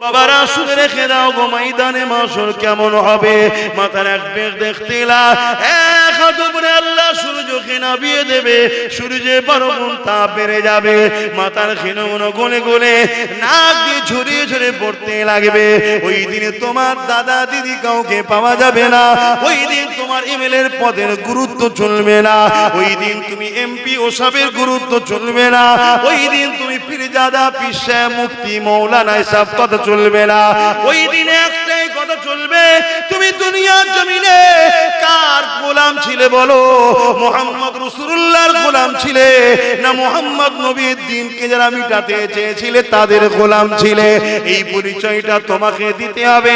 বাবারা শুনে রেখে দাও গো, ময়দানে মাশর কেমন হবে। মাথার এক বের দেখতেলা এক হাত উপরে আল্লাহ সূর্যকে নামিয়ে দেবে, সূর্যে 12 গুণ তাপ বেড়ে যাবে, মাথার ক্ষীণগুলো গলে গলে নাক দিয়ে ঝরিয়ে ঝরে পড়তে লাগবে। ওই দিনে তোমার দাদা দিদি কাউকে পাওয়া যাবে না, ওই দিন তোমার এমএলএর পদের গুরুত্ব চলবে না, ওই দিন তুমি এমপি ও সাহেবের গুরুত্ব চলবে না, ওই দিন তুমি পীরজাদা পীর সাহেব মুফতি মৌলানা সব কথা চলবে না। ওই দিনে একটাই কথা চলবে, তুমি দুনিয়ার জমিনে কার গোলাম ছিলে বলো? মুহাম্মদ রাসূলুল্লাহর গোলাম ছিলে না মুহাম্মদ নবীর দ্বীনকে যারা মিটাতে চেয়েছিলে তাদের গোলাম ছিলে? এই পরিচয়টা তোমাকে দিতে হবে।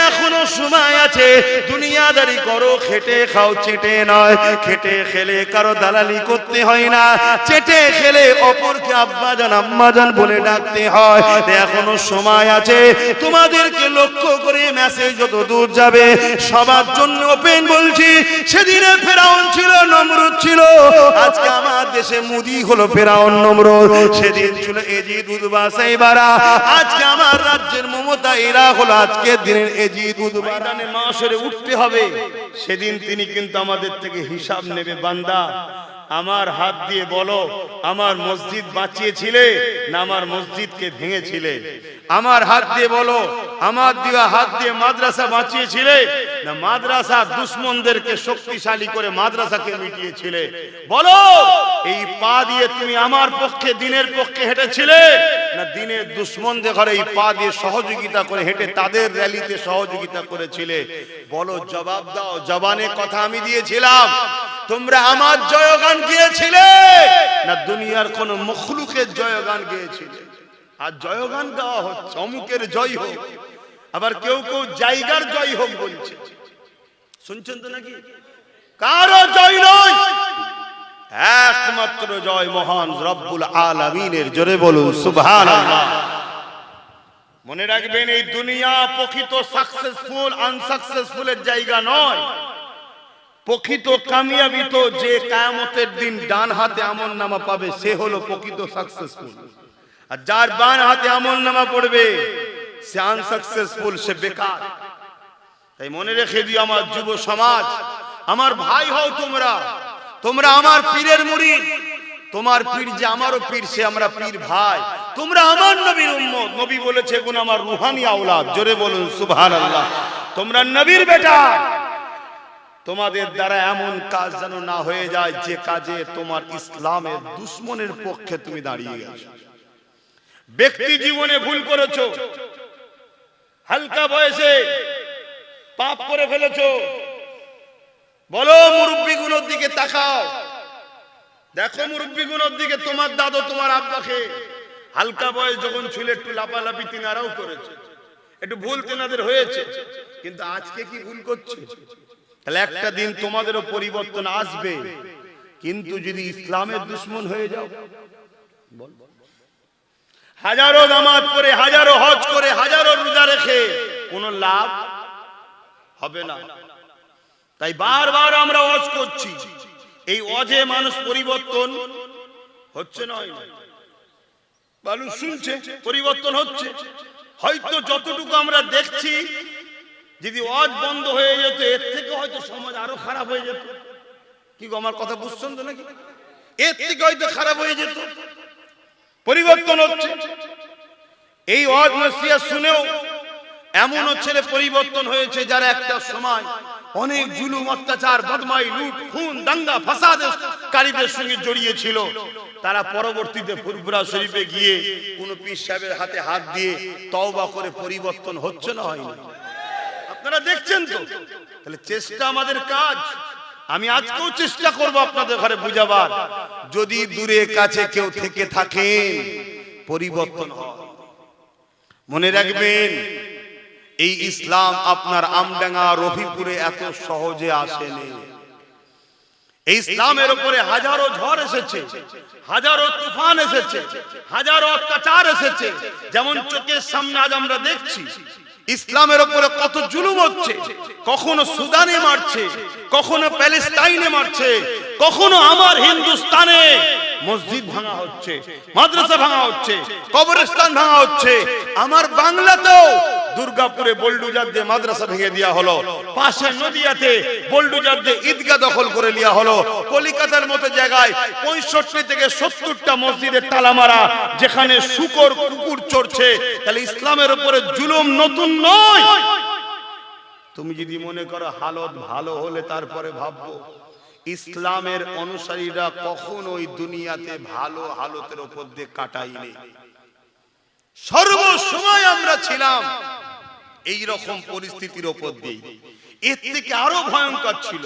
এখনো সময় আছে, দুনিয়াদারি করো, খেটে খাও, চেটে নয়। খেটে খেলে কারো দালালি করতে হয় না, চেটে খেলে অপরকে আব্বাজান আম্মাজান বলে ডাকতে হয়। এখনো সময় আছে, তোমাদেরকে লক্ষ্য করে মেসেজ যত দূর যাবে সবার জন্য ওপেন বলছি। সেদিনে ফেরাউন ছিল, নমরুদ ছিল, আজকে আমার দেশে মোদি হলো ফেরাউন নমরুদ। সেদিন ছিল এজিদ উদবা সাইবারা, আজকে আমার রাজ্যের মমতা এরা হলো আজকের দিনের এজিদ উদবা। মাশরে উঠতে হবে, সেদিন তিনি কিন্তু আমাদের থেকে হিসাব নেবে। বান্দা আমার হাত দিয়ে বলো, আমার মসজিদ বাঁচিয়েছিলে না আমার মসজিদকে ভেঙেছিলে? আমার হাত দিয়ে বলো, আমার দেওয়া হাত দিয়ে মাদ্রাসা বাঁচিয়েছিলে না মাদ্রাসা দুশমনদেরকে শক্তিশালী করে মাদ্রাসাকে মিটিয়েছিলে? বলো, এই পা দিয়ে তুমি আমার পক্ষে দিনের পক্ষে হেঁটেছিলে না দিনের দুশমনদের ঘরে এই পা দিয়ে সহযোগিতা করে হেঁটে তাদের র্যালিতে সহযোগিতা করেছিলে? বলো, জবাব দাও। জবানে কথা আমি দিয়েছিলাম, তোমরা আমার জয়গান গেয়েছিলে না দুনিয়ার কোন মখলুকের জয়গান গেয়েছিলে? আর জয়গান গাওয়া হচ্ছে, অমুকের জয় হোক, আবার কেউ কেউ জায়গার জয় হোক বলছে। শুনছেন তো নাকি? কারো জয় নয়, একমাত্র জয় মহান রব্বুল আলামিনের। জোরে বলুন সুবহানাল্লাহ। মনে রাখবেন, এই দুনিয়া প্রকৃত সাকসেসফুল আনসাকসেসফুলের জায়গা নয়। প্রকৃত কামিয়াবি তো যে কিয়ামতের দিন ডান হাতে আমলনামা পাবে সে হলো প্রকৃত সাকসেসফুল, আর যার বাম হাতে আমলনামা পড়বে সে আনসাকসেসফুল, সে বেকার। তাই মনে রেখে দিও আমার যুব সমাজ, আমার ভাই হও তোমরা, তোমরা আমার পীরের মুরিদ। তোমার পীর যে আমারও পীর, সে আমরা পীর ভাই। তোমরা আমার নবীর উম্মত, নবী বলেছে গুণ আমার রুহানি আওলাদ। জোরে বলুন সুবহানাল্লাহ। তোমরা নবীর বেটা। তোমাদের দ্বারা এমন কাজ যেন না হয়ে যায় যে কাজে তোমার ইসলামের দুশমনের পক্ষে তুমি দাঁড়িয়ে গেছো। ব্যক্তি জীবনে ভুল করেছো, হালকা বয়সে পাপ করে ফেলেছো, বলো মুরব্বিগুলোর দিকে তাকাও, দেখো মুরব্বিগুলোর দিকে, তোমার দাদু তোমার আব্বাকে হালকা বয়স যখন ছিল একটু লাপালাপি তিনারাও করেছে, একটু ভুল তেনাদের হয়েছে, কিন্তু আজকে কি ভুল করছে? তাহলে একটা দিন তোমাদেরও পরিবর্তন আসবে। কিন্তু যদি ইসলামের দুশমন হয়ে যাও, হাজারো নামাজ পড়ে, হাজারো হজ করে, হাজারো রোজা রেখে কোনো লাভ হবে না। তাই বারবার আমরা ওয়াজ করছি, এই ওয়াজে মানুষ পরিবর্তন হচ্ছে না, মানুষ শুনছে পরিবর্তন হচ্ছে। হয়তো যতটুকু আমরা দেখছি, যদি ওয়াজ বন্ধ হয়ে যেত এর থেকে হয়তো সমাজ আরো খারাপ হয়ে যেত। কি গো, আমার কথা বুঝছেন তো নাকি? এর থেকে হয়তো খারাপ হয়ে যেত। পরিবর্তন হচ্ছে। এই ওয়াজ নসিহত শুনেও এমনও ছেলে পরিবর্তন হয়েছে যারা একটা সময় অনেক জুলুম, অত্যাচার, বদমাই, লুট, খুন, দাঙ্গা, ফাসাদকারীদের সঙ্গে জড়িয়ে ছিল। তারা পরবর্তীতে ফুরফুরা শরীফে গিয়ে কোন পীর সাহেবের হাতে হাত দিয়ে তওবা করে পরিবর্তন হচ্ছে না, হয়নি? আপনারা দেখছেন তো। তাহলে চেষ্টা আমাদের কাজ। আমি আজকেও চেষ্টা করব আপনাদের ঘরে বুঝাবার, যদি দূরে কাছে কেউ থেকে থাকেন পরিবর্তন হয়। মনে রাখবেন, এই ইসলাম আপনার আমডাঙ্গা রফিপুরে এত সহজে আসেনি। এই ইসলামের উপরে হাজারো ঝড় এসেছে, হাজারো তুফান এসেছে, হাজারো অত্যাচার এসেছে। যেমন চোখের সামনে আজ আমরা দেখছি ইসলামের উপরে কত জুলুম হচ্ছে। কখনো সুদানে মারছে, কখনো প্যালেস্টাইনে মারছে, কখনো আমার হিন্দুস্তানে মসজিদ ভাঙা হচ্ছে, মাদ্রাসা ভাঙা হচ্ছে, কবরস্থান ভাঙা হচ্ছে। আমার বাংলাতেও দুর্গাপুরে বোল্ডুজার দিয়ে মাদ্রাসা ভেঙে দেওয়া হলো, পাশে নদিয়াতে বোল্ডুজার দিয়ে ঈদগাহ দখল করে নেওয়া হলো, কলিকাতার মতো জায়গায় 65 থেকে 70টা মসজিদের তালা মারা, যেখানে শুকর কুকুর চড়ছে। তাহলে ইসলামের উপরে জুলুম নতুন নয়। তুমি যদি মনে করো হালত ভালো হলে তারপরে ভাববো, ইসলামের অনুসারীরা কখনোই দুনিয়াতে ভালো হালতের উপর দিয়ে কাটায়নি। সর্বসময় আমরা ছিলাম এই রকম পরিস্থিতির উপর দিয়ে, এর থেকে আরো ভয়ঙ্কর ছিল।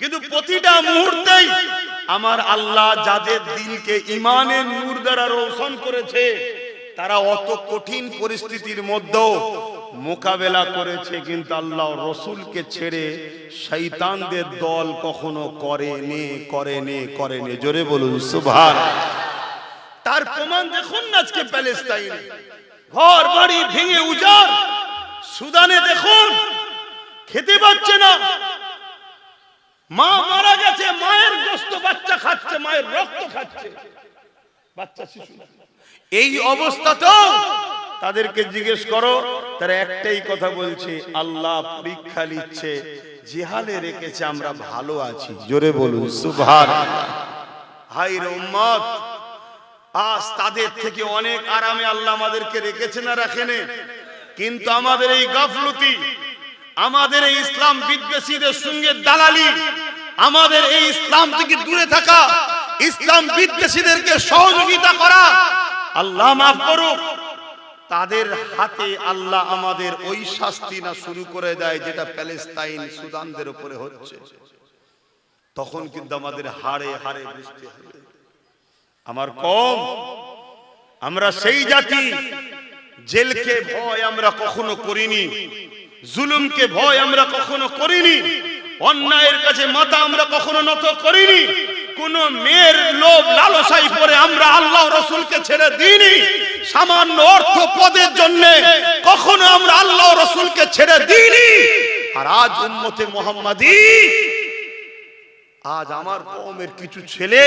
কিন্তু প্রতিটা মুহূর্তেই আমার আল্লাহ যাদের দিলকে ঈমানের নূর দ্বারা রোশন করেছে, তারা অত কঠিন পরিস্থিতির মধ্যেও মোকাবেলা করেছে। কিন্তু আল্লাহ রসুলকে ছেড়ে শয়তানদের দল কখনো করেনি। জোরে বলুন সুবহানাল্লাহ। তার প্রমাণ দেখুন আজকে প্যালেস্টাইনে ঘর বাড়ি ভেঙে উজাড়। সুদানে দেখুন খেতে পাচ্ছে না, মা মারা গেছে, মায়ের গোশত বাচ্চা খাচ্ছে, মায়ের রক্ত খাচ্ছে বাচ্চা শিশু। এই অবস্থাতেও তাদেরকে জিজ্ঞেস করো, তারা একটাই কথা বলছে, আল্লাহ পরীক্ষা নিচ্ছে, জিহালে রেখেছে, আমরা ভালো আছি। জোরে বলুন সুবহানাল্লাহ। হায় রে উম্মত, আজ তাদের থেকে অনেক আরামে আল্লাহ আমাদেরকে রেখেছে না রাখেনে? কিন্তু আমাদের এই গাফলতি, আমাদের এই ইসলাম বিদ্বেষীদের সঙ্গে দালালি, আমাদের এই ইসলাম থেকে দূরে থাকা, ইসলাম বিদ্বেষীদেরকে সহযোগিতা করা, আল্লাহ মাফ করুক, তাদের হাতে আল্লাহ আমাদের ওই শাস্তি না শুরু করে দেয় যেটা প্যালেস্তাইন সুদানদের উপরে হচ্ছে। তখন কিন্তু আমাদের হাড়ে হাড়ে বুঝতে হবে, আমার কম, আমরা সেই জাতি জেলকে ভয় আমরা কখনো করিনি, জুলুমকে ভয় আমরা কখনো করিনি, অন্যায়ের কাছে মাথা আমরা কখনো নত করিনি, কোন মেয়ের লোভ লালসাই করে আমরা আল্লাহ রসুলকে ছেড়ে দিইনি, সামান্য অর্থ পদের জন্য কখনো আমরা আল্লাহ রসুলকে ছেড়ে দিইনি। আর আজ উম্মতে মুহাম্মাদি, আজ আমার কওমের কিছু ছেলে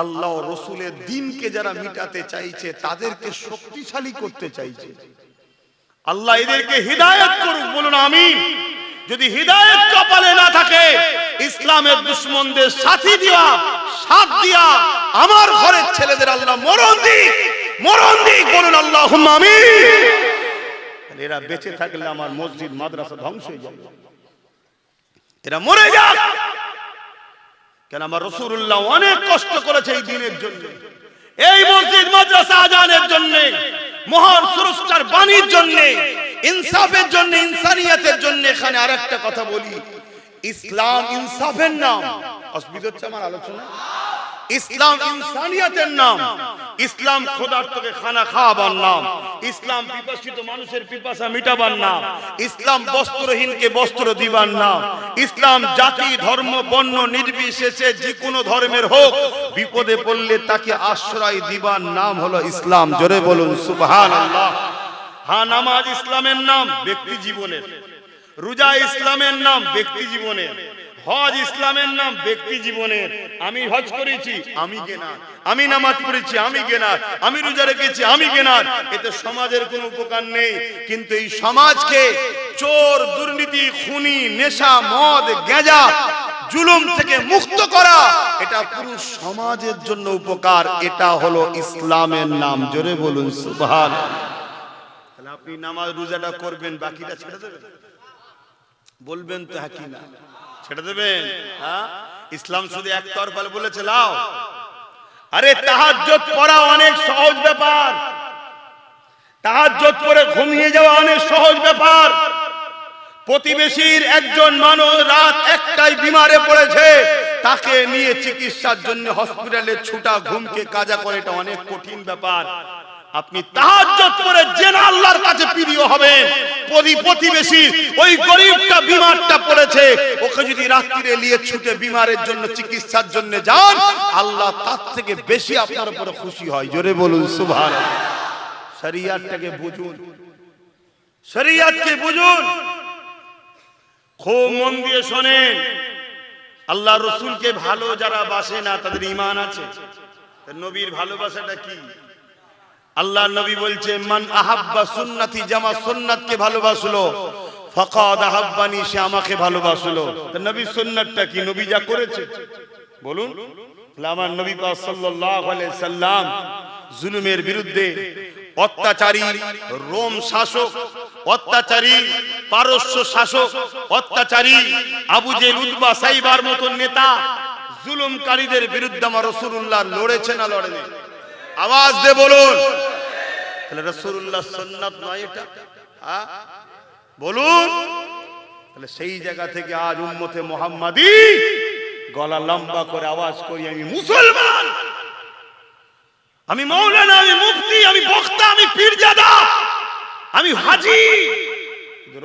আল্লাহ রসুলের দ্বীনকে যারা মিটাতে চাইছে, তাদেরকে শক্তিশালী করতে চাইছে। আল্লাহ এদেরকে হিদায়াত করুক, বলুন আমিন। যদি হিদায়াত কপালে না থাকে, ইসলামের দুশমনদের সাথী দিয়া, সাথ দিয়া আমার ঘরের ছেলেদের আল্লাহ মরণ দিক, বলুন আল্লাহুম্মা আমিন। এরা বেঁচে থাকলে আমার মসজিদ মাদ্রাসা ধ্বংস হয়ে যাবে, এরা মরে যাক। কেন আমার রাসূলুল্লাহ অনেক কষ্ট করেছে এই দ্বীনের জন্য, এই মসজিদ মাদ্রাসা আজানের জন্য, মহান স্রষ্টার বাণীর জন্য, ইনসাফের জন্য, ইনসানিয়তের জন্য। এখানে আরেকটা কথা বলি, ইসলাম ইনসাফের নাম, অসুবিধা হচ্ছে আমার আলোচনা, ইসলাম ইনসানিয়তের নাম, ইসলাম ক্ষুধার্তকে খানা খাওয়াবার নাম, ইসলাম পিপাসিত মানুষের পিপাসা মিটাবার নাম, ইসলাম বস্ত্রহীনকে বস্ত্র দিবার নাম, ইসলাম জাতি ধর্ম বর্ণ নির্বিশেষে যে কোনো ধর্মের হোক বিপদে পড়লে তাকে আশ্রয় দিবার নাম হলো ইসলাম। জোরে বলুন সুবহানাল্লাহ। হ্যাঁ, নামাজ ইসলামের নাম, ব্যক্তি জীবনের। রোজা ইসলামের নাম, ব্যক্তি জীবনের। হজ ইসলামের নাম, ব্যক্তি জীবনের। আমি হজ করেছি, আমি গেনার। আমি নামাজ পড়েছি, আমি গেনার। আমি রোজা রেখেছি, আমি গেনার। এতে সমাজের কোনো উপকার নেই। কিন্তু এই সমাজকে চোর, দুর্নীতি, খুনি, নেশা, মদ, গাঁজা, জুলুম থেকে মুক্ত করা, এটা পুরো সমাজের জন্য উপকার। এটা হলো ইসলামের নাম। জোরে বলুন সুবহানাল্লাহ। তাহলে আপনি নামাজ রোজাটা করবেন, বাকিটা ছেড়ে দেবেন? বলবেন তো হ্যাঁ কি না? ছেড়ে দেবেন? হ্যাঁ, ইসলাম শুধু একতরফা বলেছে লাও। আরে তাহাজ্জুদ পড়া অনেক সহজ ব্যাপার, তাহাজ্জুদ পড়ে ঘুমিয়ে যাওয়া অনেক সহজ ব্যাপার। প্রতিবেশীর একজন মানুষ রাত 1টায় বিমারে পড়েছে, তাকে নিয়ে চিকিৎসার জন্য হসপিটালে ছুটা, ঘুমকে কাজা করে, এটা অনেক কঠিন ব্যাপার। আপনি তাহাজ্জুদ পড়ে জেনে আল্লাহর কাছে প্রিয় হবেন। প্রতিবেশী ওই গরীবটা বিমারটা পড়েছে, ওকে যদি রাত্রিরে নিয়ে ছুটে বিমারের জন্য চিকিৎসার জন্য যান, আল্লাহ তার থেকে বেশি আপনার উপরে খুশি হয়। জোরে বলুন সুবহানাল্লাহ। শরিয়তটাকে বুঝুন, শরিয়তকে বুঝুন, খুব মন দিয়ে শোনেন। আল্লাহ রসুলকে ভালো যারা বাসে না তাদের ঈমান আছে। নবীর ভালোবাসাটা কি? আল্লাহ নবী বলছে মান আহাব্বা সুন্নতি, জামা সুন্নাতকে ভালোবাসলো, ফাকাদ আহাব্বানি, সে আমাকে ভালোবাসলো। তো নবীর সুন্নাতটা কি? নবী যা করেছে বলুন। আমার নবী পাক সাল্লাল্লাহু আলাইহি সাল্লাম জুলুমের বিরুদ্ধে, অত্যাচারী রোম শাসক, অত্যাচারী পারস্য শাসক, অত্যাচারী আবু জেহেল উতবা সাইবার মতন নেতা, জুলুমকারীদের বিরুদ্ধে আমার রাসূলুল্লাহ লড়েছে না লড়েনি? আওয়াজ দিয়ে বলুন। তাহলে রাসূলুল্লাহ সুন্নাত নয় এটা? বলুন। তাহলে সেই জায়গা থেকে আজ উম্মতে মুহাম্মাদি গলা লম্বা করে আওয়াজ করি, আমি মুসলমান, আমি মাওলানা, আমি মুফতি, আমি বক্তা, আমি পীরজাদা, আমি হাজী।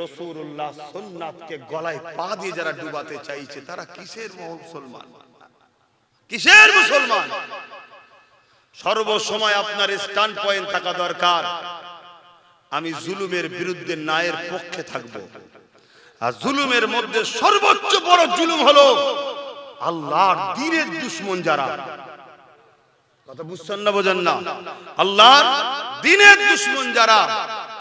রাসূলুল্লাহ সুন্নাতকে গলায় পা দিয়ে যারা ডুবাতে চাইছে তারা কিসের মুসলমান? কিসের মুসলমান? সর্বসময় আপনার স্ট্যান্ড পয়েন্ট থাকা দরকার, আমি জুলুমের বিরুদ্ধে ন্যায়ের পক্ষে থাকব। আর জুলুমের মধ্যে সর্বোচ্চ বড় জুলুম হলো আল্লাহর দ্বীনের দুশমন যারা। কথা বুঝছেন না বোঝেন না? আল্লাহর দ্বীনের দুশমন যারা।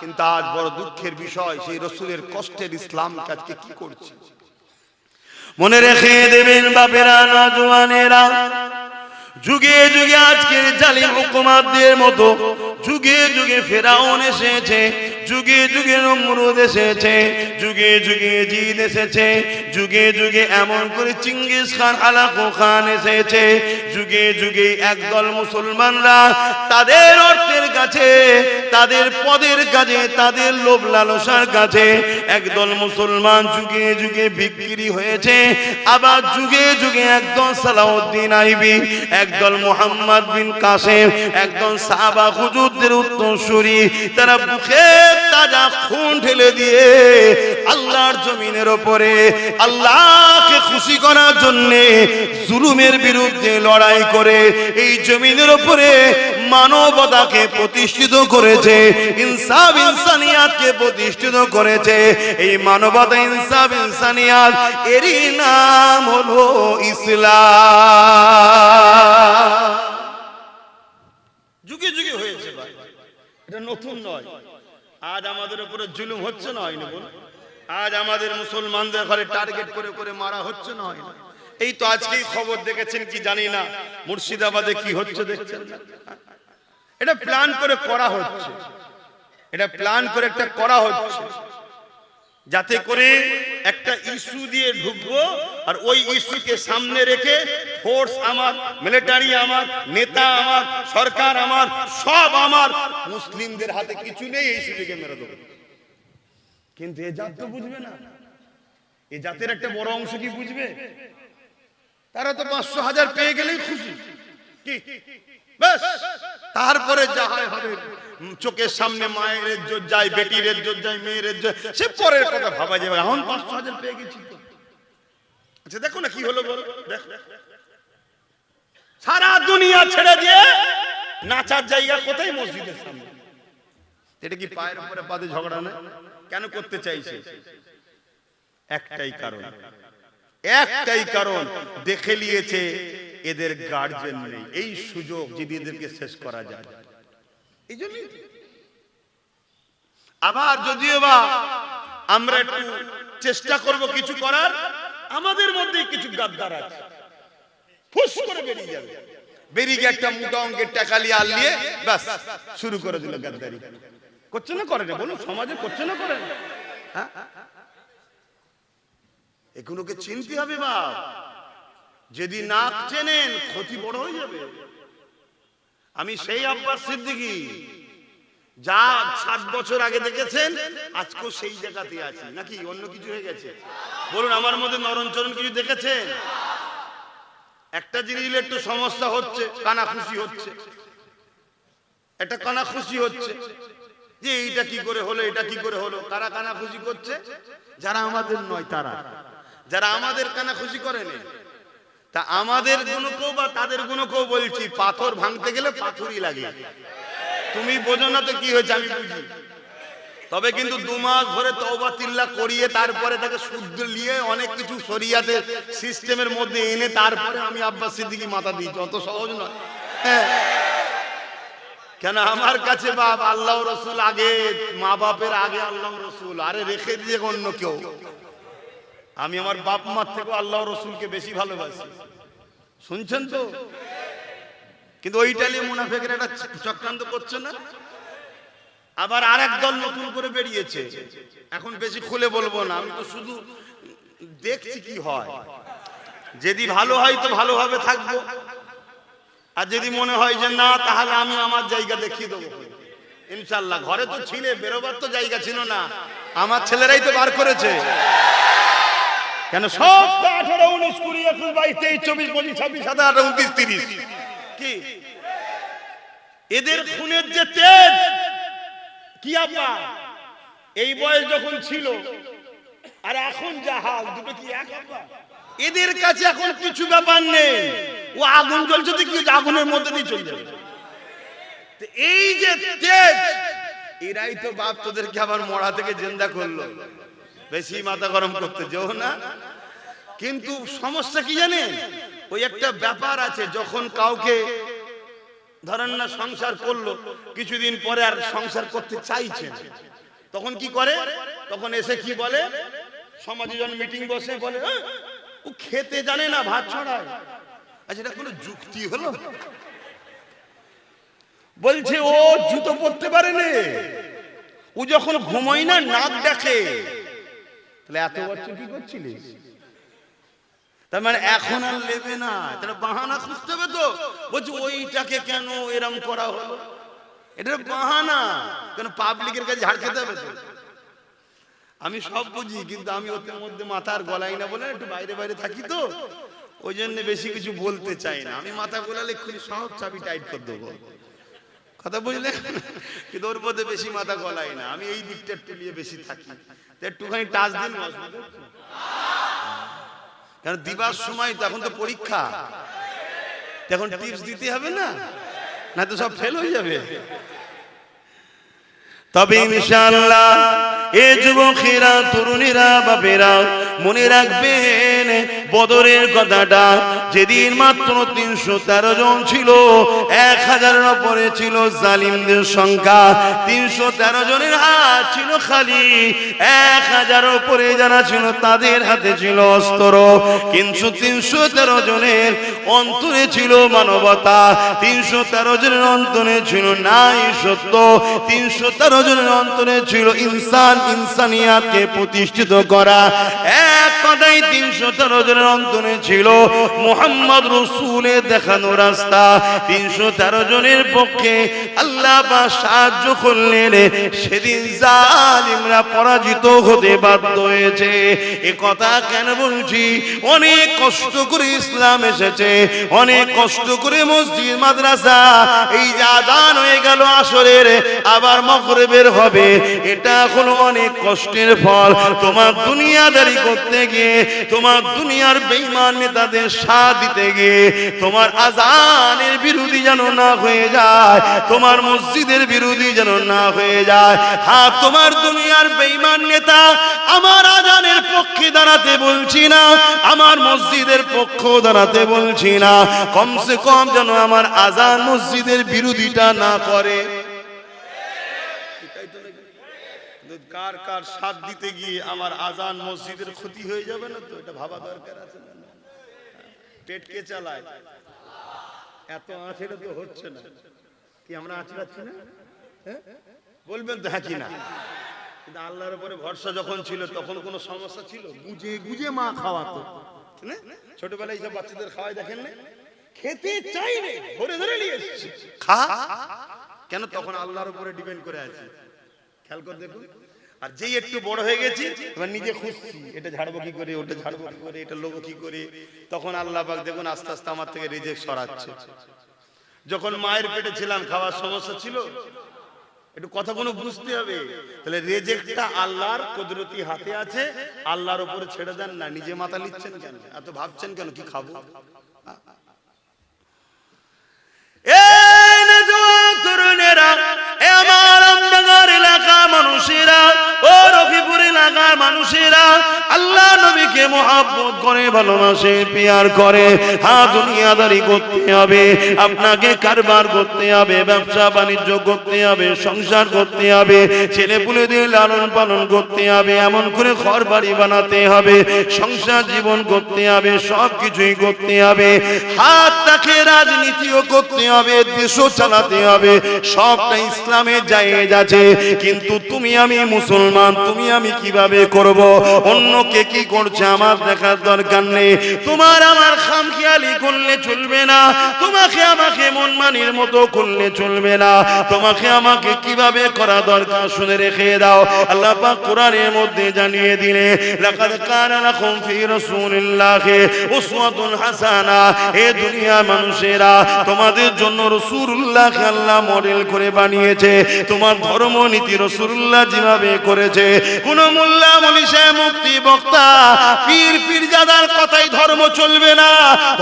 কিন্তু আজ বড় দুঃখের বিষয়, সেই রাসূলের কষ্টের ইসলাম আজকে কি করছে? মনে রেখে দেবেন বাপেরা, নওজওয়ানেরা, যুগে যুগে আজকের জালিম হুকুমাতদের মতো যুগে যুগে ফেরাউন এসেছে, যুগে যুগে নমরুদ এসেছে, যুগে যুগে জিদ এসেছে, যুগে যুগে এমন করে চিঙ্গিস খান, আলাকু খান এসেছে। যুগে যুগে একদল মুসলমানরা তাদের অর্থের কাছে, তাদের পদের কাছে, তাদের লোভ লালসার কাছে একদল মুসলমান যুগে যুগে বিক্রি হয়েছে। আবার যুগে যুগে একদল সালাউদ্দিন আইবি, একদল মুহাম্মদ বিন কাসেম, একদল সাহাবা হুজুরদের উত্তরসূরি, তারা বুকে তাজা খুন ঢেলে দিয়ে আল্লাহর জমিনের উপরে আল্লাহকে খুশি করার জন্য জুলুমের বিরুদ্ধে লড়াই করে এই জমিনের উপরে মানবতাকে প্রতিষ্ঠিত করেছে, ইনসাফ ইনসানিয়াতকে প্রতিষ্ঠিত করেছে। এই মানবতা, ইনসাফ, ইনসানিয়াত, এরই নাম হলো ইসলাম। যুগে যুগে হয়েছে ভাই, এটা নতুন নয়। আজ আমাদের উপরে জুলুম হচ্ছে না, হয় না? বল, আজ আমাদের মুসলমানদের ঘরে টার্গেট করে করে মারা হচ্ছে না, হয় না? এই তো আজকেই খবর দেখেছেন কি জানি না, মুর্শিদাবাদে কি হচ্ছে দেখছেন? এটা প্ল্যান করে করা হচ্ছে, এটা প্ল্যান করে একটা করা হচ্ছে, যাতে করে একটা ইস্যু দিয়ে ঢুকবো আর ওই ইস্যুকে সামনে রেখে ফোর্স আমার, মিলিটারি আমার, নেতা আমার, সরকার আমার, সব আমার, মুসলিমদের হাতে কিছু নেই, এই ইস্যুটিকে মেরে দেবো। কিন্তু এ জাত তো বুঝবে না। এই জাতের একটা বড় অংশ কি বুঝবে? তারা তো 500,000 পেয়ে গেলেই খুশি, কি ব্যাস, তারপরে যা হয় হবে। চোখের সামনে মায়ের ইজ্জত যায়, বেটির ইজ্জত যায়, মেয়ের ইজ্জত, সে পরের কথা ভাবা যাবে। এখন 500,000 পেয়ে গেছি তো, আচ্ছা দেখো না কি হলো, বলো। দেখ, সারা দুনিয়া ছেড়ে দিয়ে নাচার জায়গা কোথায়? মসজিদের সামনে। এটা কি পায়ের উপরে পাদে ঝগড়া না? কেন করতে চাইছে? একটাই কারণ, একটাই কারণ, দেখে নিয়েছে এদের গার্জিয়ান নেই, এই সুযোগ যদি এদেরকে শেষ করা যায়, এই জন্যই। আবার যদিও বা আমরা একটু চেষ্টা করব কিছু করার, আমাদের মধ্যে কিছু গাদ্দার আছে, ফুস করে বেরিয়ে যাবে, বেরিয়ে গিয়ে একটা মোটা অঙ্কের টাকা নিয়ে আলিয়ে ব্যাস শুরু করে দিল গাদ্দারি। করছে না করে না? বলুন, সমাজে করছে না করে না? হ্যাঁ, এগুলোকে চিনতে হবে বাপ। যদি না চেনেন ক্ষতি বড় হয়ে যাবে। আমি সেই আব্বাস সিদ্দিকী যা 60 বছর আগে দেখেছেন, আজকেও সেই জায়গাতে আছি, নাকি অন্য কিছু হয়ে গেছে? বলুন, আমার মধ্যে নরমচরণ কিছু দেখেছেন? একটা জিনিস একটু সমস্যা হচ্ছে, কানা খুশি হচ্ছে, একটা কানা খুশি হচ্ছে যে এইটা কি করে হলো, এটা কি করে হলো। কারা কানা খুশি করছে? যারা আমাদের নয়, তারা। যারা আমাদের কানা খুশি করে না, তা আমাদের গুণকেও বা তাদের গুণকেও বলছি, পাথর ভাঙতে গেলে পাথরই লাগে। তুমি বোঝো না তো কি হয়েছে, আমি বুঝি। তবে কিন্তু 2 মাস ধরে তওবা তিল্লা করিয়ে তারপরে তাকে শুদ্ধ নিয়ে অনেক কিছু শরিয়াতের সিস্টেমের মধ্যে এনে তারপরে আমি আব্বাস সিদ্দিকী মাথা দিই, অত সহজ নয়। হ্যাঁ, কেন আমার কাছে বাপ আল্লাহ রসুল আগে, মা বাপের আগে আল্লাহ রসুল, আরে রেখে দিয়ে অন্য কেউ। আমি আমার বাপ মার থেকে আল্লাহ রসুলকে বেশি ভালোবাসি, শুনছেন তো? কিন্তু ওইটা নিয়ে মুনাফিকরা একটা চক্রান্ত করছে না? আবার আরেক দল নতুন করে বেরিয়েছে, এখন বেশি খুলে বলবো না, আমি তো শুধু দেখছি কি হয়। যদি ভালো হয় তো ভালোভাবে থাকবো, আর যদি মনে হয় যে না, তাহলে আমি আমার জায়গা দেখিয়ে দেবো ইনশাল্লাহ। ঘরে তো ছিলে, বেরোবার তো জায়গা ছিল না, আমার ছেলেরাই তো বার করেছে। কেন সব 18, 19, 20, 21, 22, 23, 24, 25, 26, 27, 28, 29, 30 কি এদের খুনের যে তেজ কি আপা, এই বয়স যখন ছিল আর এখন যা হাল, দুটো কি এক আপা? এদের কাছে এখন কিছু ব্যাপার নেই, ও আগুন জ্বলছে তো কি আগুনের মধ্যে দিয়ে চলে যাবে। এই যে তেজ, এরাই তো বাপ তোদেরকে আবার মরা থেকে জিন্দা করলো। বেশি মাথা গরম করতে যেও না। কিন্তু সমস্যা কি জানেন, ওই একটা ব্যাপার আছে, যখন কাউকে ধরেন না সংসার করলো, কিছুদিন পরে আর সংসার করতে চাইছে, তখন কি করে? তখন এসে কি বলে, সমাজে যখন মিটিং বসে বলে ও খেতে জানে না, ভাত ছড়ায়। আচ্ছা, এটা কোনো যুক্তি হলো? বলছে ও জুতো পরতে পারে না, ও যখন ঘুমোয় না নাক ডাকে। তাহলে এত বছর কি করছিলিস? তার মানে এখন আর লেবে না, তাহলে বাহানা খুঁজতে হবে তো। বলছে ওইটাকে কেন এরম করা হলো, এটা বাহানা, কেন পাবলিকের কাছে ঝাড় খেতে হবে তো। আমি সব বুঝি, কিন্তু আমি ওদের মধ্যে মাথার গলাই না বলে একটু বাইরে বাইরে থাকি তো, ওই জন্য বেশি কিছু বলতে চাই না। আমি মাথা গোলালে খুবই সহজ চাবি টাইট করে দেবো, কথা বুঝলে? কিন্তু ওর মধ্যে বেশি মাথা গলাই না, আমি এই দিকটা একটু নিয়ে বেশি থাকি, একটুখানি টাচ দিন। কারণ দিবার সময় তো এখন তো পরীক্ষা, এখন টিপস দিতে হবে না, না তো সব ফেল হয়ে যাবে। তবে ইনশাআল্লাহ এ যুবকেরা, তরুণীরা, বাপেরা মনে রাখবেন বদরের কথাটা। যেদিন মাত্র 313 জন ছিল, 1000-এর উপরে ছিল জালিমদের সংখ্যা। 313 জনের হাত ছিল খালি, 1000-এর উপরে যারা ছিল তাদের হাতে ছিল অস্ত্র। কিন্তু 313 জনের অন্তরে ছিল মানবতা, 313 জনের অন্তরে ছিল নাই সত্য, 313 জনের অন্তরে ছিল ইনসানিয়াতকে প্রতিষ্ঠিত করা। এক কথাই 313 জনের অন্তরে ছিল মুহাম্মদ রাসূলের দেখানো রাস্তা। 313 জনের পক্ষে আল্লাহ পাক সাহায্য করলেন, সেদিন জালিমরা পরাজিত হতে বাধ্য হয়েছে। এ কথা কেন বলছি? অনেক কষ্ট করে ইসলাম এসেছে, অনেক কষ্ট করে মসজিদ মাদ্রাসা, এই যে আযান হয়ে গেল আসরের, আবার মাগরিবের হবে, এটা হলো অনেক কষ্টের ফল। তোমার দুনিয়াদারি করতে গিয়ে, তোমার দুনিয়ার বেঈমান নেতাদের সাথ দিতে গিয়ে তোমার আযানের বিরোধী যেন না হয়ে যায়, তোমার মসজিদের বিরোধী যেন না হয়ে যায়। হ্যাঁ, তোমার দুনিয়ার বেঈমান নেতা আমার আযানের পক্ষে দাঁড়াতে বলছি না, আমার মসজিদের পক্ষ দাঁড়াতে বলছি না, কমসে কম যেন আমার আযান মসজিদের বিরোধিতা না করে। কার কার সাথ দিতে গিয়ে আমার আযান মসজিদের ক্ষতি হয়ে যাবে না তো, এটা ভাবা দরকার আছে না? পেট কে চালায়? এত আঁচড়ে তো হচ্ছে না, কি আমরা আঁচড়াচ্ছি না? বলবেন তো হ্যাঁ কি না? কিন্তু আল্লাহর উপরে ভরসা যখন ছিল তখন কোনো সমস্যা ছিল? গুজে গুজে মা খাওয়াতো, ছোটবেলায় সব বাচ্চাদের খাওয়াই দেখেন না, খেতে চাই রে, ধরে ধরে নিয়ে এসেছে খা। কেন? তখন আল্লাহর উপরে ডিপেন্ড করে আছে। খেয়াল করে দেখুন। আর যেই একটু বড় হয়ে গেছি, এবার নিজে খুঁজছি, এটা ঝাড়বো কি করে, ওটা ঝাড়বো কি করে, এটা লোগো কি করে, তখন আল্লাহ পাক দেখুন আস্তে আস্তে আমার থেকে রিজেক্ট সরাচ্ছে। যখন মায়ের পেটে ছিলাম, খাওয়ার সমস্যা ছিল, একটু কথা কোনো বুঝতে হবে। তাহলে রিজেক্টটা আল্লাহর কুদরতি হাতে আছে, আল্লাহর উপরে ছেড়ে দেন না। নিজে মাথা নিচ্ছেন কেন? এত ভাবছেন কেন কি খাবো? এই নজওয়ান তরুণেরা, এ আমার আমনগর এলাকা মানুষেরা, মানুষেরা আল্লাহ নবীকে মহব্বত করে, ভালোবাসে, প্যার করে। হ্যাঁ, দুনিয়াদারি করতে হবে, আপনাকে কারবার করতে হবে, ব্যবসা বাণিজ্য করতে হবে, সংসার করতে হবে, ছেলেপুলেদের লালন পালন করতে হবে, এমন করে ঘর বাড়ি বানাতে হবে, সংসার জীবন করতে হবে, সব কিছুই করতে হবে। হাত তাকে রাজনীতিও করতে হবে, দেশও চালাতে হবে, সবটা ইসলামের জায়েজ আছে। কিন্তু তুমি আমি মুসলমান, তুমি আমি কিভাবে করব? অন্যকে কি করছে আমার দেখার দরকার নেই। তোমার আমার খামখেয়ালি করলে চলবে না, তোমাকে আমাকে মনমানির মতো করলে চলবে না। তোমাকে আমাকে কিভাবে করা দরকার শুনে রেখে দাও। আল্লাহ পাক কোরআনের মধ্যে জানিয়ে দিলে, লাকাদ কানা লাকুম ফি রাসূলিল্লাহি উসওয়াতুন হাসানা। এ দুনিয়া মানুষেরা, তোমাদের জন্য রাসূলুল্লাহকে আল্লাহ মডেল করে বানিয়েছে। তোমার ধর্ম নীতি রাসূলুল্লাহ যেভাবে করেছে, কোন মোল্লা মনীষা মুক্তি বক্তা পীর পীরজাদার কথাই ধর্ম চলবে না,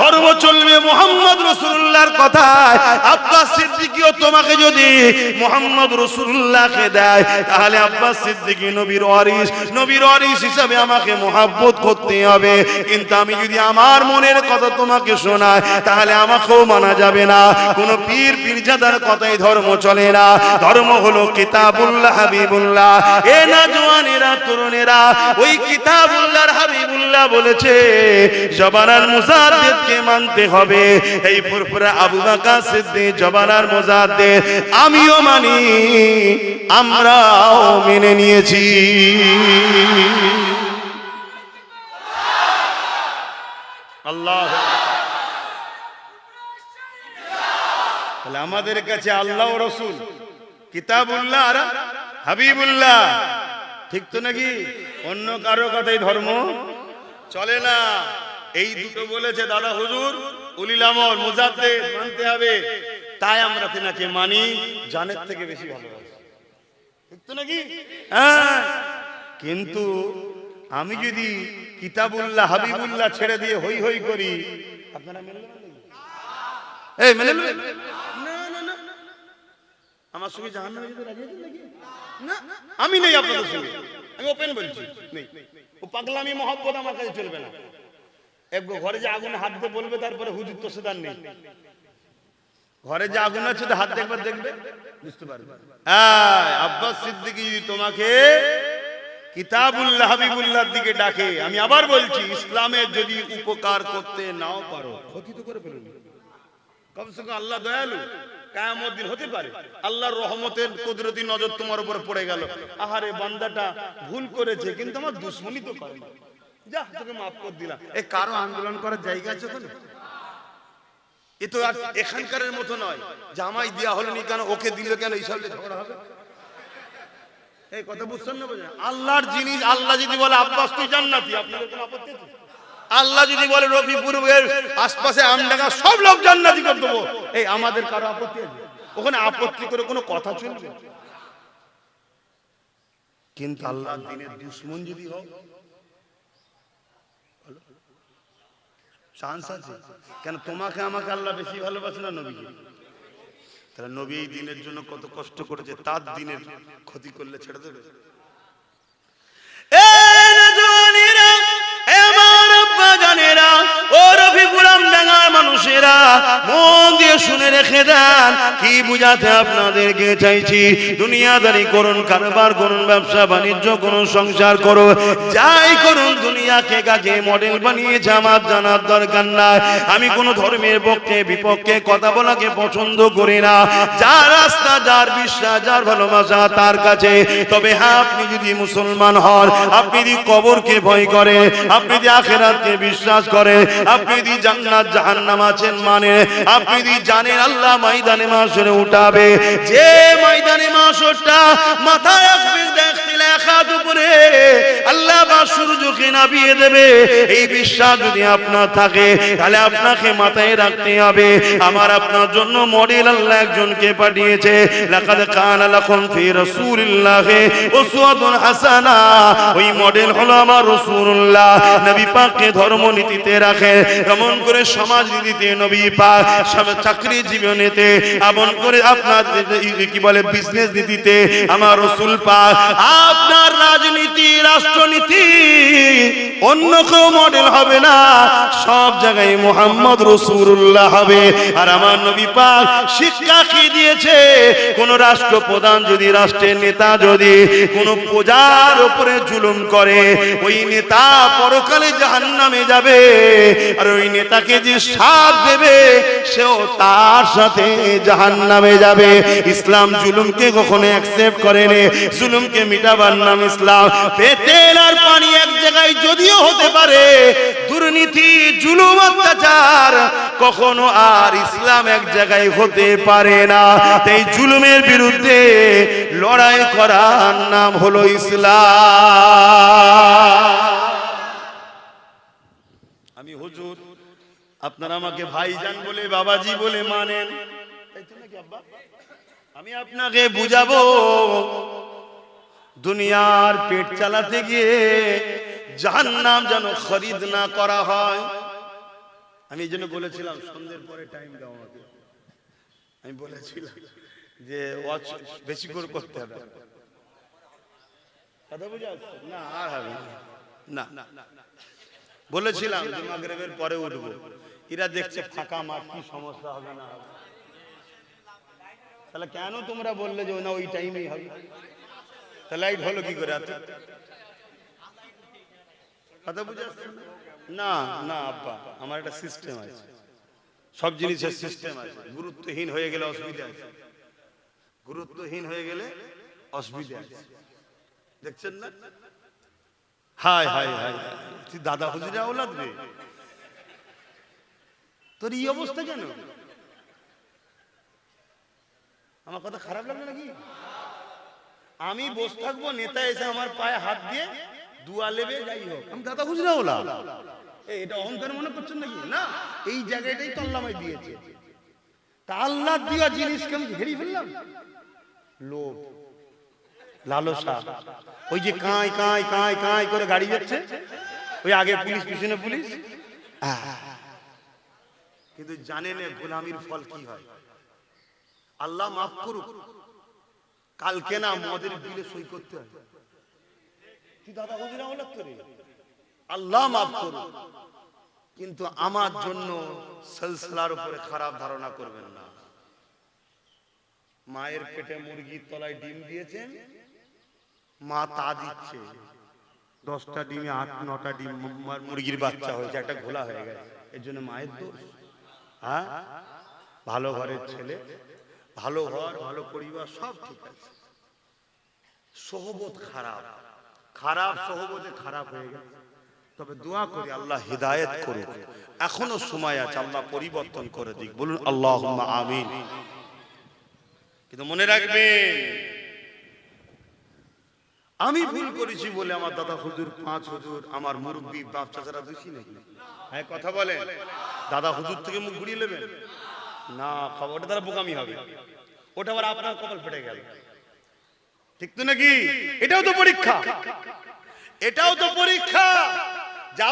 ধর্ম চলবে মুহাম্মদ রাসূলুল্লাহর কথায়। আব্বাস সিদ্দিকীও তোমাকে যদি মুহাম্মদ রাসূলুল্লাহকে দেয়, তাহলে আব্বাস সিদ্দিকী নবীর ওয়ারিস, নবীর ওয়ারিস হিসাবে আমাকে মহব্বত করতে হবে। কিন্তু আমি যদি আমার মনের কথা তোমাকে শোনাই, তাহলে আমাকেও মানা যাবে না। কোন পীর পীরজাদার কথাই ধর্ম চলে না। ধর্ম হলো কিতাবুল্লাহ হাবিবুল্লাহ। এ না জওয়ানেরা, তরুণেরা, ওই কিতাবুল্লাহর হাবিবুল্লাহ বলেছে জবানার মুজাদ্দিদকে মানতে হবে। এই ফুরফুরা আবু বকর সিদ্দিক জবানার মুজাদ্দিদ, আমিও মানি, আমরাও মেনে নিয়েছি। আল্লাহ, তাহলে আমাদের কাছে আল্লাহ ও রাসূল, কিতাবুল্লাহ আর হাবিবুল্লাহ, ঠিক তো নাকি? অন্য কারো কথাই ধর্ম চলে না। এই দুটো বলেছে দাদা হুজুর, উলিল আমর, মুজাদ্দিদ মানতে হবে, তাই আমরা তিনাকে মানি, জানের থেকে বেশি ভালোবাসি, ঠিক তো নাকি? হ্যাঁ, কিন্তু আমি যদি কিতাবুল্লাহ হাবিবুল্লাহ ছেড়ে দিয়ে হই হই করি, আপনারা মেনে নেবেন? এই মেনে নেবেন? না না না, আমার সঙ্গে জাহান্নামে যেতে রাজি আছেন নাকি? না, আমি নেই আপনাদের সঙ্গে, আমি ওপেন বলছি নেই। ও পাগলামি মহব্বত আমার কাছে চলবে না। একবার ঘরে যে আগুনে হাত দিয়ে বলবে, তারপরে হুজুর তো সেদার নেই। ঘরে যে আগুন আছে, হাত দেখবার দেখবে, বুঝতে পারবে। আব্বাস সিদ্দিকী যদি তোমাকে কিতাবুল্লাহ হাবিবুল্লাহর দিকে ডাকে, আমি আবার বলছি, ইসলামের যদি উপকার করতে নাও পারো, ক্ষতি তো করে ফেলবে। কমসে কম আল্লাহ দয়ালু, কিয়ামত দিন হতে পারে আল্লাহর রহমতের কুদরতি নজর তোমার উপর পড়ে গেল। আহারে বান্দাটা ভুল করেছে, কিন্তু আমার দুশমনি তো করে, যা তোকে মাফ করে দিলাম। এই কারো আন্দোলন করার জায়গা আছে ওখানে? এ তো এখানকার মতো নয়, জামাই দেওয়া হলো নি কেন, ওকে দিল কেন, এইসব ঝগড়া হবে। এই কথা বুঝছেন না? বুঝলেন? আল্লাহর জিনিস, আল্লাহ যদি বলে আব্বাস তুই জান্নাতি, আপনাদের কোনো আপত্তি আছে? আল্লাহ যদি বলে রফিপুরের আশপাশে আমডাঙ্গা সব লোক জান্নাতি করে দেবো, এই আমাদের কারো আপত্তি আছে? ওখানে আপত্তি করে কোনো কথা চলবে? কিন্তু আল্লাহর দ্বীনের দুশমন যদি হোক, চান্স আছে। কেন তোমাকে আমাকে আল্লাহ বেশি ভালোবাসে না নবীকে? তাহলে নবী এই দিনের জন্য কত কষ্ট করেছে, তার দিনের ক্ষতি করলে ছেড়ে দেবে? মানুষেরা মন দিয়ে শুনে রেখে দেন, কি বুঝাতে আপনাদেরকে চাইছি। দুনিয়াদারি করুন, কারবার করুন, ব্যবসা বাণিজ্য করুন, সংসার করুন, যাই করুন, দুনিয়াকে কাজে মডেল বানিয়েছে আমার জানার দরকার নাই। আমি কোন ধর্মের পক্ষে বিপক্ষে কথা বলাকে পছন্দ করি না। যার রাস্তা, যার বিশ্বাস, যার ভালোবাসা তার কাছে। তবে হ্যাঁ, আপনি যদি মুসলমান হন, আপনি যদি কবরকে ভয় করে, আপনি যদি আখিরাতকে বিশ্বাস করে, আপনি যদি জান্নাত জাহান্নাম আছেন মানে, আপনি যদি জানেন আল্লাহ ময়দানে মাশরে উঠাবে, যে ময়দানে মাশরটা মাথায় আসবে দেখতে লেখা উপরে আল্লাহ বা সূর্যকে নামিয়ে দেবে, এই বিশ্বাস যদি আপনার থাকে, তাহলে আপনাকে মাথায় রাখতে হবে আমার আপনার জন্য মডেল আল্লাহ একজনকে পাঠিয়েছে। লাকাদ কানা লাকুম ফি রাসূলিল্লাহি উসওয়াতুন হাসানা। ওই মডেল হলো আমার রাসূলুল্লাহ। নবী পাককে ধর্ম নীতিতে রাখে, এমন করে সমাজ নীতিতে নবী পাক, চাকরি জীবনেতে, এমন করে আপনার কি বলে বিজনেস নীতিতে আমার রাসূল পাক, আপনার রাজনীতি রাষ্ট্রনীতি রাষ্ট্রনীতি অন্য কেউ মডেল হবে না, সব জায়গায় মুহাম্মদ রাসূলুল্লাহ হবে। আর আমার নবী পাক শিক্ষা কি দিয়েছে, কোন রাষ্ট্রপ্রধান যদি, রাষ্ট্রের নেতা যদি কোন প্রজার উপরে জুলুম করে, ওই নেতা পরকালে জাহান্নামে যাবে। আর ওই নেতাকে যে শাপ দেবে সেও তার সাথে জাহান্নামে যাবে। ইসলাম জুলুমকে কখনো অ্যাকসেপ্ট করেনি, জুলুমকে মিটাবার নাম ইসলাম। তেল আর পানি এক জায়গায় যদিও হতে পারে, দুর্নীতি জুলুম অত্যাচার কখনো আর ইসলাম এক জায়গায় হতে পারে না। এই জুলুমের বিরুদ্ধে লড়াই করার নাম হলো ইসলাম। আমি হুজুর, আপনারা আমাকে ভাইজান বলে, বাবাজি বলে মানেন, আমি আপনাকে বুঝাবো দুনিয়ার পেট চালাতে গিয়ে জাহান্নাম যেন খরিদ না করা হয়। আমি এই জন্য বলেছিলাম সন্ধ্যের পরে টাইম দাও আমাকে। আমি বলেছিলাম যে ওয়াচ বেশি করে করতে হবে। কথা বুঝা না? আর হবে না। বলেছিলাম যে মাগরিবের পরে উঠবো। এরা দেখছে ফাঁকা মাঠ, কি সমস্যা হবে না? তাহলে কেন তোমরা বললে যে না ওই টাইমেই হবে? তাহলে লাইট হলো কি করে? কথা বুঝে আসছে না? না আব্বা, আমার একটা সিস্টেম আছে, সব জিনিসের সিস্টেম আছে। গুরুত্বহীন হয়ে গেলে অসুবিধা আছে, গুরুত্বহীন হয়ে গেলে অসুবিধা আছে। দেখছেন না? হায় হায় হায়, তুই দাদা হুজুরের আওলাদ রে, তোর এই অবস্থা কেন? আমার কথা খারাপ লাগলো নাকি? আমি বসে থাকবো, নেতা এসে আমার পায়ে হাত দিয়ে দুয়া লেবে, যাই হোক আমি দাদা হুজুরের আওলাদ। এটা অহংকার মনে করছেন নাকি? না, এই জায়গাটাই তো আল্লাহ আমায় দিয়েছে। তা আল্লাহ দিয়া জিনিসকে আমি হেরিয়ে ফেললাম। লোভ, লালসা, ওই যে কাঁই কাঁই কাঁই কাঁই করে গাড়ি যাচ্ছে, ওই আগে পুলিশ পিছনে পুলিশ, কিন্তু জানেন গোলামির ফল কি হয়? আল্লাহ মাফ করুক, কালকে না মদের বিলে সই করতে হয়। তুই দাদা হুজুর আওলাদ করে, আল্লাহ মাফ করুক, কিন্তু আমার জন্য সিলসিলার উপরে খারাপ ধারণা করবেন না। মায়ের পেটে মুরগির তলায় ডিম দিয়েছেন, মা তা দিচ্ছে, 10টা ডিমে 8-9টা ডিম মুরগির বাচ্চা হয়েছে, একটা ঘোলা হয়ে গেছে, এর জন্য মায়ের দোষ? হ্যাঁ, ভালো ঘরের ছেলে, ভালো ঘর, ভালো পরিবার, সব ঠিক আছে, সোহবত খারাপ, খারাপ সোহবতে খারাপ হয়ে গেছে। তবে দোয়া করি আল্লাহ হিদায়াত করুক, এখনো সময় আছে, আল্লাহ পরিবর্তন করে দিক। বলুন আল্লাহুম্মা আমিন। কিন্তু মনে রাখবেন, আমি ভুল করেছি বলে আমার দাদা হুজুর, 5 হুজুর, আমার মুরব্বী বাপ চাচারা দোষী নাকি? হ্যাঁ কথা বলেন, দাদা হুজুর থেকে মুখ ঘুরিয়ে নেবেন না? খবরটা তারা বোকামি হবে, ওটা আবার আপনার কপাল ফেটে গেল, ঠিক তো নাকি? এটাও তো পরীক্ষা, এটাও তো পরীক্ষা।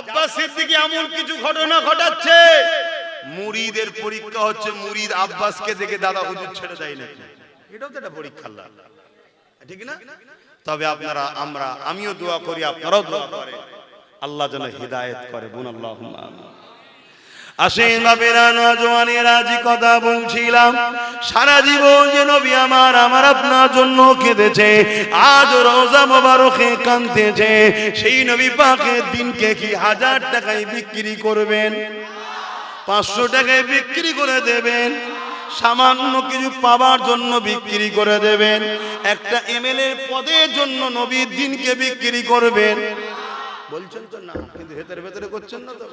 আব্বাস সিদ্দিকী এমন কিছু ঘটনা ঘটাচ্ছে, মুরিদের পরীক্ষা হচ্ছে, মুরিদ আব্বাসকে দেখে দাদা হুজুর ছেড়ে দেয় নাকি? এটাও তো একটা পরীক্ষা, আল্লাহ, ঠিক না? তবে আপনারা, আমিও দোয়া করি, আপনারাও দোয়া করেন, আল্লাহ যেন হিদায়াত করে। বোন আল্লাহুম্মা আমিন। আসেন বাবেরা, নওজওয়ানেরা, জি কথা বলছিলাম, সারা জীবন যে নবী আমার আপনার জন্য কেঁদেছে, আজ রোজা মোবারকে কাঁদতেছে, সেই নবী পাকের দিনকে কি 1000 টাকায় বিক্রি করবেন? 500 টাকায় বিক্রি করে দেবেন? সামান্য কিছু পাবার জন্য বিক্রি করে দেবেন? একটা এমএলএ পদের জন্য নবীর দিনকে বিক্রি করবেন? বলছেন তো না, কিন্তু ভেতরে ভেতরে করছেন না তো?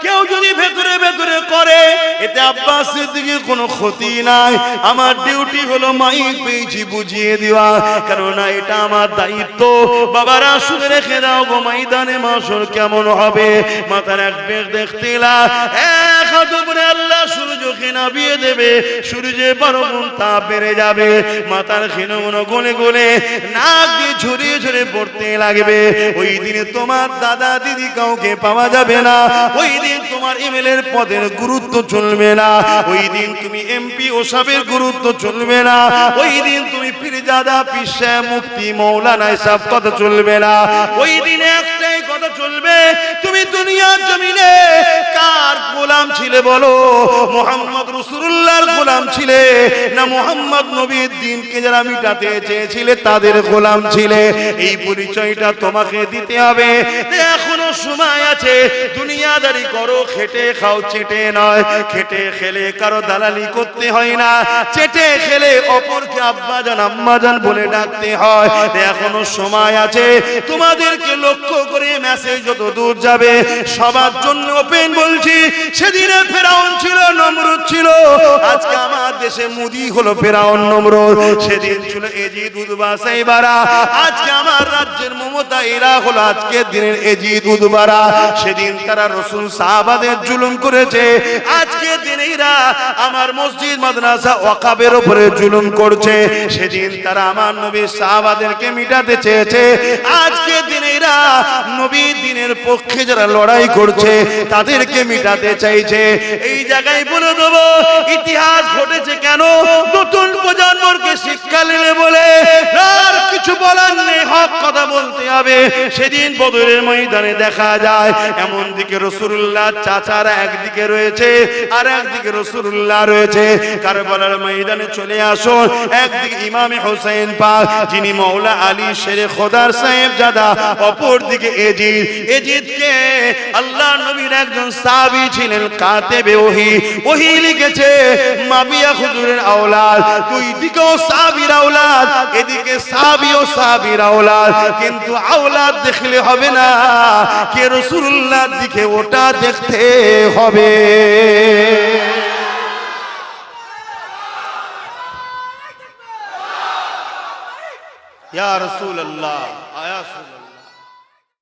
কেউ যদি ভেতরে ভেতরে করে, এতে আব্বাস সিদ্দিকীর কোনো ক্ষতি নাই। আমার ডিউটি হলো মাইক পেয়েছি বুঝিয়ে দেওয়া, কেননা এটা আমার দায়িত্ব। বাবারা শুনে রেখে দাও গো, ময়দানে মাশর কেমন হবে মাথার এক বের দেখতেলা, এক হাত উপরে আল্লাহ সূর্যকে নামিয়ে দেবে, সূর্যের 12 গুণ তাপ বেড়ে যাবে, মাথার ক্ষীণগুলো গলে গলে নাক দিয়ে ঝরিয়ে ঝরে পড়তে লাগবে। ওই দিনে তোমার দাদা দিদি কাউকে পাওয়া যাবে না, ওই দিন তোমার এমএলএর পদের গুরুত্ব চলবে না, ওই দিন তুমি এমপি ওসবের গুরুত্ব চলবে না, ওই দিন তুমি পীরজাদা পীর সাহেব মুফতি মৌলানা এসব কথা চলবে না। ওই দিন একটাই কথা চলবে, তুমি দুনিয়ার জমিনে কার গোলাম ছিলে বলো? মুহাম্মদ রাসূলুল্লাহর গোলাম ছিলে না মুহাম্মদ নবীর দিনকে যারা মিটাতে চেয়েছিলে তাদের গোলাম ছিলে? এই পরিচয়টা তোমাকে দিতে হবে। এখনো সময় আছে, দুনিয়াদারি করো, খেটে খাও, চেটে নয়। খেটে খেলে কারো দালালি করতে হয় না, চেটে খেলে অপরকে আব্বাজান আম্মাজান বলে ডাকতে হয়। এখনো সময় আছে, তোমাদেরকে লক্ষ্য করে মেসেজ যত দূর যাবে সবার জন্য ওপেন বলছি। সেদিনে ফেরাউন ছিল, নমরুদ ছিল, আজকে আমার দেশে মোদি হলো ফেরাউন নমরুদ। সেদিন ছিল এজিদ উদবা সাইবারা, আজকে আমার রাজ্যের মমতা এরা হলো আজকের দিনের এজিদ উদবারা। সেদিন তারা রাসূল সাহাবাদের জুলুম করেছে, আজকের দিনে এরা আমার মসজিদ মাদ্রাসা ওয়াকাবের উপরে জুলুম করছে। সেদিন তারা আমার নবী সাহাবাদেরকে মিটাতে চেয়েছে, আজকের দিনে এরা নবীর দিনের পক্ষে যারা লড়াই করছে তাদেরকে মিটাতে চাইছে। এই জায়গায় বলে দেব ইতিহাস ঘটেছে কেন, নতুন প্রজন্মকে শিক্ষা নিলে বলে আর কিছু বলার নেই, হক কথা বলতে হবে। সেদিন বদরের ময়দানে দেখা যায় এমন দিকে রাসূলুল্লাহ চাচারা একদিকে রয়েছে আর একদিকে রাসূলুল্লাহ রয়েছে। কারবালার ময়দানে চলে আসুন, একদিকে ইমামে হোসেন পাক যিনি মাওলা আলী শেরে খোদার সাহেবজাদা, অপর দিকে এজিদ। এজিদকে আল্লাহ নবীর একজন সাহাবী ছিলেন কাতেবে ওহী, ওহী লিখেছে মাবিয়া হুজুরের আওলাদ। দুই দিকেও সাহাবীর আওলাদ, এদিকে সাহাবী ও সাহাবীর আওলাদ, কিন্তু আওলাদ দেখলে হবে না, কে রাসূলুল্লাহর দিকে ওটা দেখতে হবে। ইয়া রাসূলুল্লাহ, আয়া রাসূলুল্লাহ।